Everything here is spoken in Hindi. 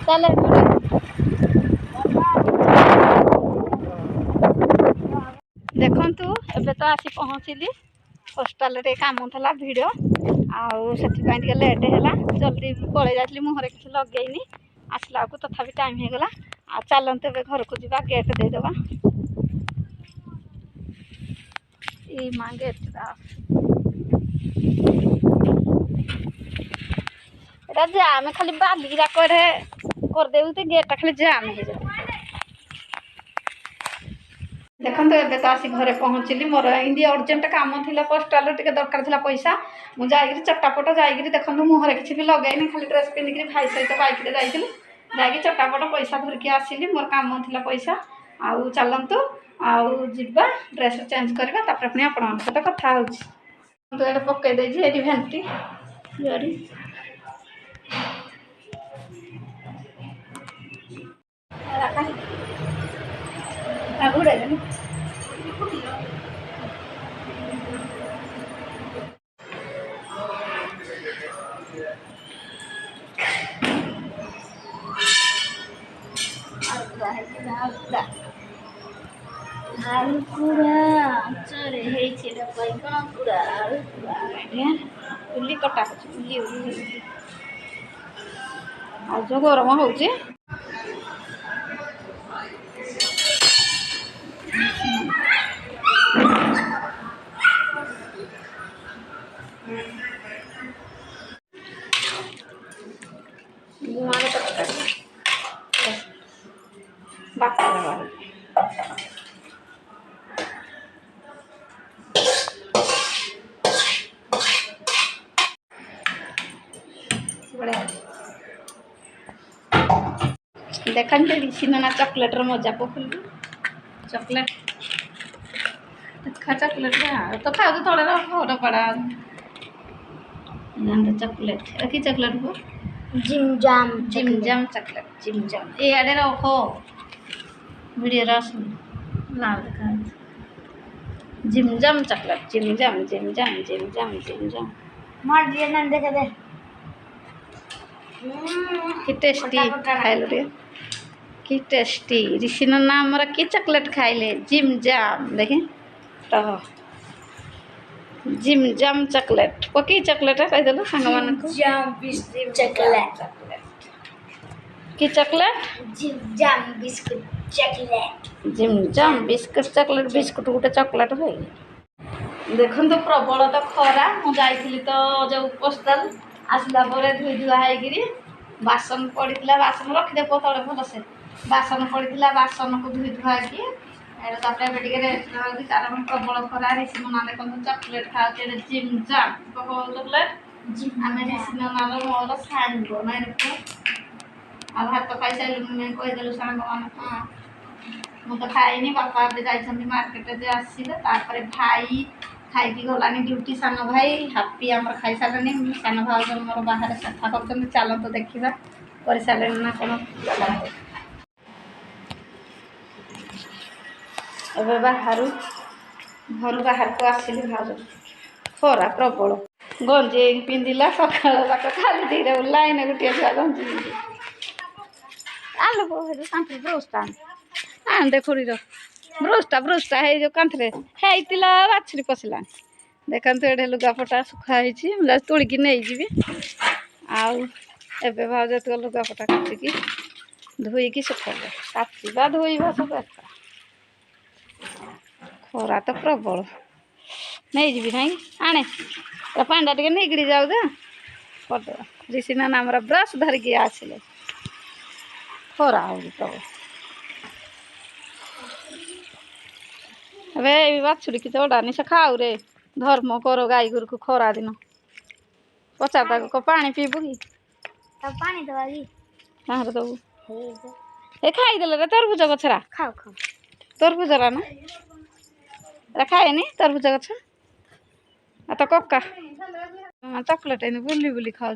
चले देखु एबे तो आसी पहुँचली पोस्टाल काम था भिड़ आउ लेट है जल्दी पलि जाती मुहर किसी लगेनी आसला को तथापि टाइम हो गला आ चलते ए घर को जा गेट देदेबा माँ गेट जाम खाली बाली करदे गेटा खाली जाम हो जाए देखो एबे तो आसी घरे पहुँचली मोर इं अर्जेंट काम थी पोस्टाल टे दरकार था पैसा मुझे चटापट जाकि देखो मुहर किसी भी लगेनी खाली ड्रेस पिंधिक भाई सहित बाइक जाकि चटापट पैसा धरिकी आसली मोर काम थी पैसा आउ चलतु आउ जा ड्रेस चेंज करवा पुणी आपण सहित कथा हो पकईदे ये भेंटी घुड़े उल्ली कटा जो गरम हो देखा ना चॉकलेट मजा पकड़ चॉकलेट खा चॉकलेट तो खाऊ थोड़ा घर पड़ा चॉकलेट रखी चॉकलेट को जिम जाम चॉकलेट जिम जाम ये आड़े रखो वीडियो रस लाल देखा जिम जाम चॉकलेट जिम जाम जिम जाम जिम जाम जिम जाम मार दिए ना देखे दे कि टेस्टी खाइल रे कि टेस्टी ऋषिन नाम कि चॉकलेट खाइले जिम जाम देखे तो जिम जाम चॉकलेट पकी चॉकलेट है कहीदेलु सांग मान को चॉकलेट कि चॉकलेट जिम जाम बिस्कुट चॉकलेट जिम जाम बिस्कुट चॉकलेट बिस्कुट गोटे चॉकलेट है देखो तो प्रबल तो खरा मुझे तो जो पोस्टाल आसला धोई धुआ है बासन पड़ा बासन रखिदे तले भलसे बासन पड़ा बासन को धोई धुआ रेस्ट कारण प्रबल खरा ऋषि ना देखो चॉकलेट खाते जिम जाम चॉकलेट आम ऋषि ना मोर सांग ना आ भात खाई सारे कहीदेलु सांग मान मुझे खाइनी बापा जाइए मार्केट आसले भाई खाई गलानी ड्यूटी सान भाई हापी आम खाई सारे सान भाज मोर बाहर सफा कर चलते देखा कर सारे ना कौन ए बाहर घर बाहर को आसली भाज खरा प्रबल गंजी पिंधिला सका खाली दीटा लाइन गोटे छुआ गंजी पिंधि आलु कांथरे ब्रशटा आन दे खुड़ी ब्रशटा है जो कांथरे है बाछुरी पशला देखा ये लुगापटा सुखाई तोड़िकी नहीं जी आउ एबे भाज लुगापटा काटिकी धोईकी सुखेले काटा धोइबा सब एका खरा तो प्रबल नहीं जी ना आने पांडा टे निगड़ी जाऊ दे करदे ऋषि ना नाम ब्रश धरिकी आसले खरा हो प्रबल अबे बाछुरी की चढ़ानी से खाऊ रे धर्म कर गाई गोरु को खरा दिन पचार को पानी पीबू कि पानी दबा दबू ए खाईदे रे तरबुज गछरा खाओ खाओ तरबुजरा ना खाएनि तरबुज गछ आ तो कक्का चॉकलेट बुली बुली खाऊ